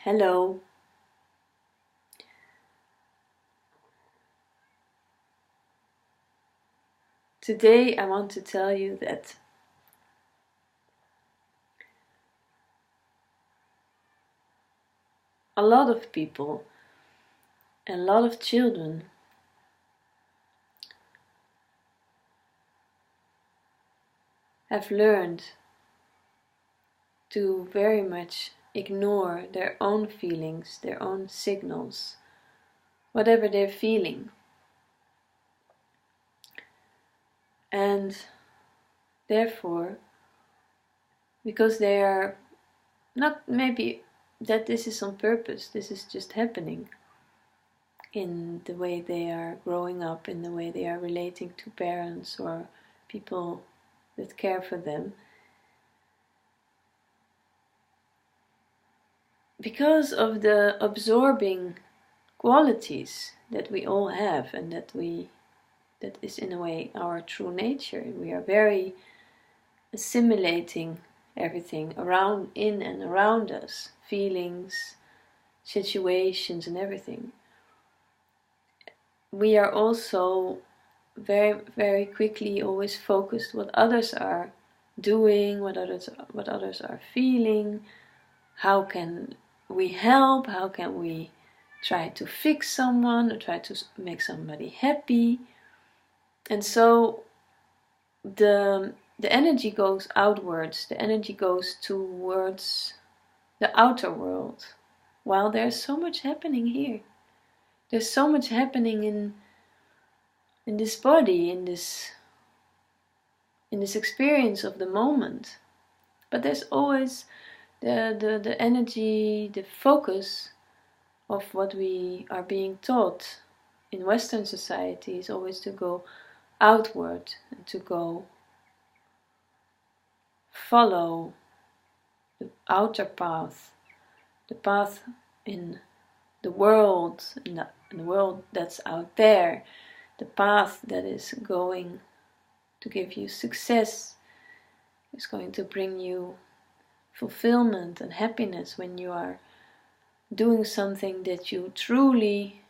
Hello. Today I want to tell you that a lot of people, a lot of children have learned to very much ignore their own feelings, their own signals, whatever they're feeling. And therefore, because they are not maybe that this is on purpose, this is just happening in the way they are growing up, in the way they are relating to parents or people that care for them. Because of the absorbing qualities that we all have and that is in a way our true nature, we are very assimilating everything around, in and around us, feelings, situations and everything. We are also very, very quickly always focused what others are doing, what others are feeling. How can we help? How can we try to fix someone or try to make somebody happy? And so the energy goes outwards, the energy goes towards the outer world, while there's so much happening here. There's so much happening in this body, in this experience of the moment. But there's always the energy, the focus of what we are being taught in Western society is always to go outward and to go follow the outer path, the path in the world, in the world that's out there, the path that is going to give you success, is going to bring you fulfillment and happiness when you are doing something that you truly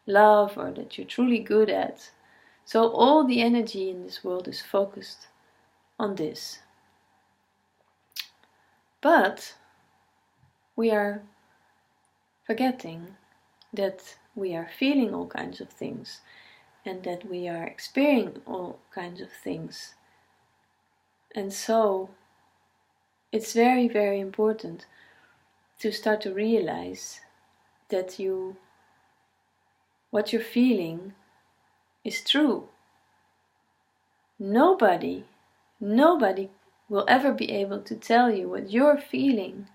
love or that you're truly good at. So all the energy in this world is focused on this. But we are forgetting that we are feeling all kinds of things and that we are experiencing all kinds of things. And so it's very, very important to start to realize that what you're feeling is true. Nobody will ever be able to tell you what you're feeling,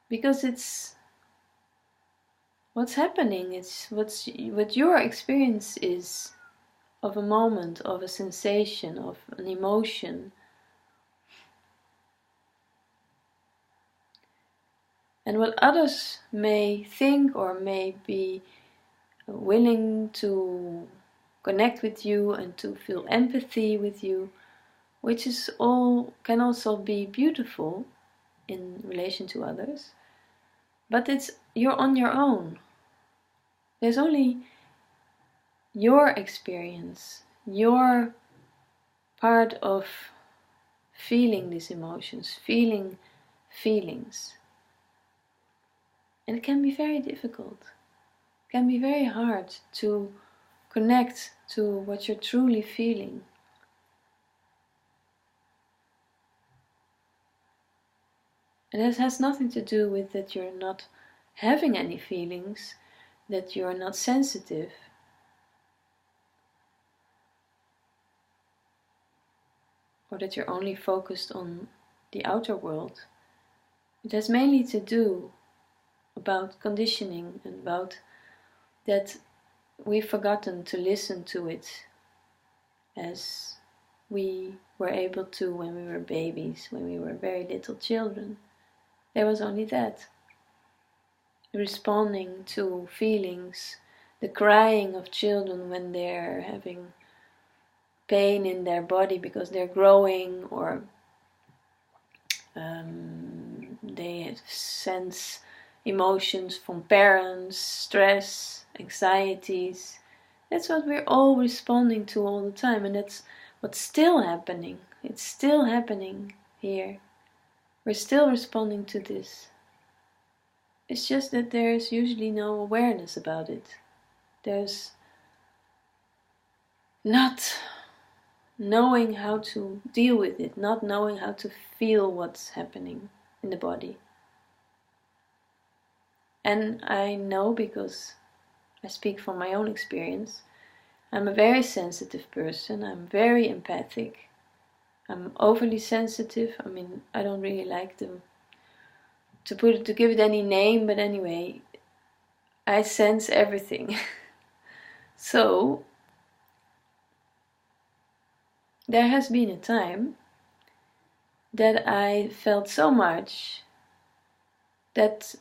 because it's what's happening, it's what your experience is of a moment, of a sensation, of an emotion. And what others may think or may be willing to connect with you and to feel empathy with you, which is all can also be beautiful in relation to others, but you're on your own. There's only your experience, your part of feeling these emotions, feeling feelings. And it can be very difficult. It can be very hard to connect to what you're truly feeling. And it has nothing to do with that you're not having any feelings, that you're not sensitive. Or that you're only focused on the outer world. It has mainly to do about conditioning and about that we've forgotten to listen to it as we were able to when we were babies, when we were very little children. There was only that. Responding to feelings, the crying of children when they're having pain in their body because they're growing, or they sense emotions from parents, stress, anxieties. That's what we're all responding to all the time, and that's what's still happening. It's still happening here. We're still responding to this. It's just that there's usually no awareness about it. There's not knowing how to deal with it, not knowing how to feel what's happening in the body. And I know, because I speak from my own experience, I'm a very sensitive person, I'm very empathic, I'm overly sensitive. I mean, I don't really like to give it any name, but anyway, I sense everything. So there has been a time that I felt so much that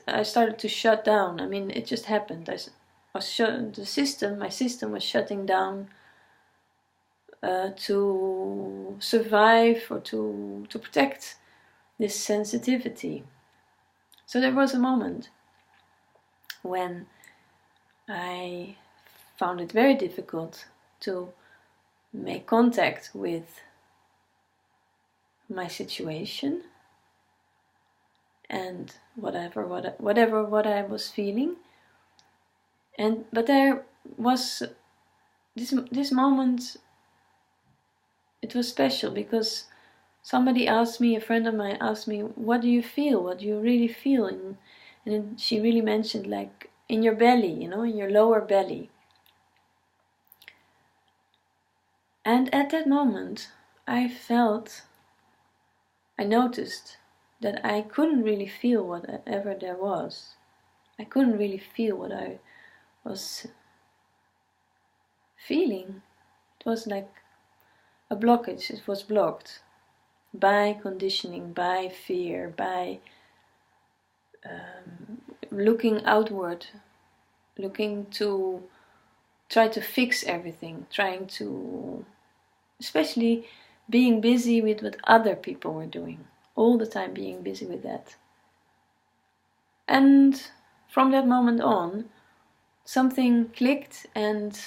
I started to shut down. I mean, it just happened. My system was shutting down to survive or to protect this sensitivity. So there was a moment when I found it very difficult to make contact with my situation and whatever I was feeling. But there was this moment. It was special because somebody asked me, a friend of mine asked me, what do you feel? What do you really feel? And she really mentioned, like, in your belly, in your lower belly. And at that moment, I noticed that I couldn't really feel whatever there was. I couldn't really feel what I was feeling. It was like a blockage. It was blocked by conditioning, by fear, by looking outward, looking to try to fix everything, trying to, especially being busy with what other people were doing, all the time being busy with that. And from that moment on, something clicked, and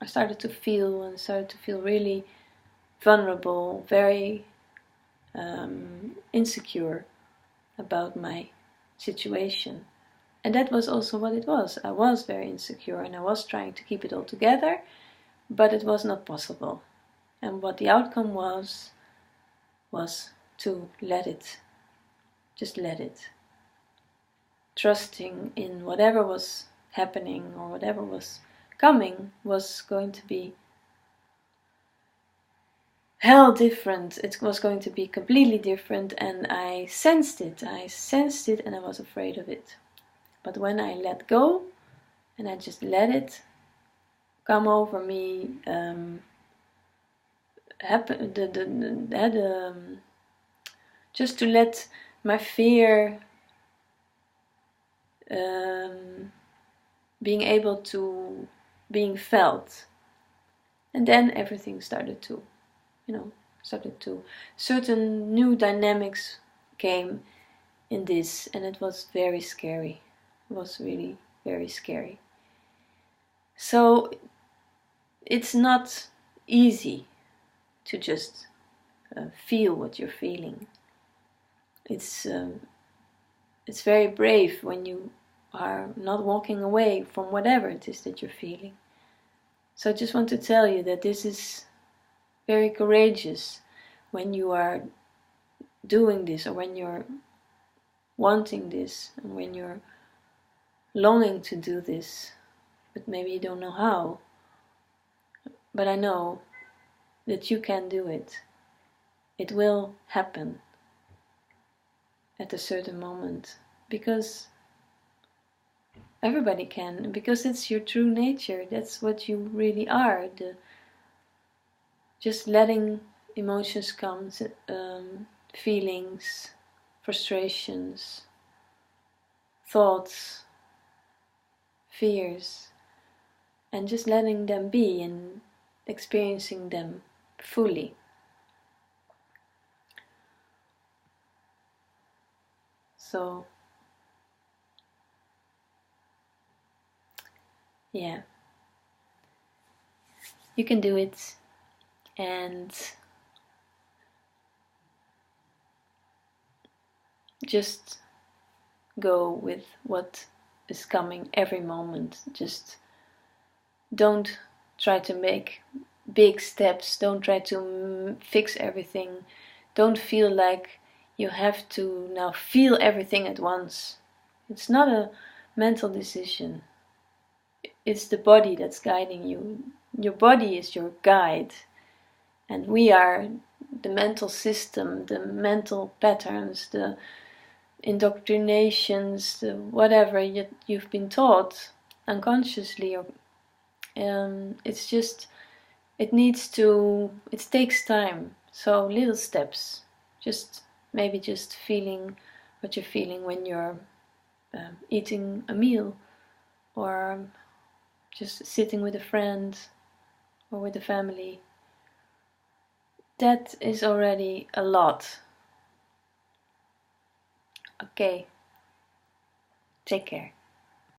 I started to feel really vulnerable, very insecure about my situation. And that was also what it was. I was very insecure and I was trying to keep it all together, but it was not possible. And what the outcome was to let it, just let it. Trusting in whatever was happening or whatever was coming was going to be hell different. It was going to be completely different, and I sensed it and I was afraid of it. But when I let go and I just let it come over me, just to let my fear being felt, and then everything started to certain new dynamics came in this, and it was very scary. It was really very scary. So it's not easy to just feel what you're feeling. It's very brave when you are not walking away from whatever it is that you're feeling. So I just want to tell you that this is very courageous when you are doing this, or when you're wanting this, and when you're longing to do this, but maybe you don't know how. But I know that you can do it. It will happen at a certain moment, because everybody can, because it's your true nature. That's what you really are. Just letting emotions come, feelings, frustrations, thoughts, fears, and just letting them be and experiencing them fully. So yeah, you can do it, and just go with what is coming every moment. Just don't try to make big steps, don't try to fix everything, don't feel like you have to now feel everything at once. It's not a mental decision, it's the body that's guiding you. Your body is your guide, and we are the mental system, the mental patterns, the indoctrinations, the whatever you've been taught unconsciously. It's just, it takes time. So little steps, just maybe just feeling what you're feeling when you're eating a meal, or just sitting with a friend or with the family. That is already a lot. Okay, take care.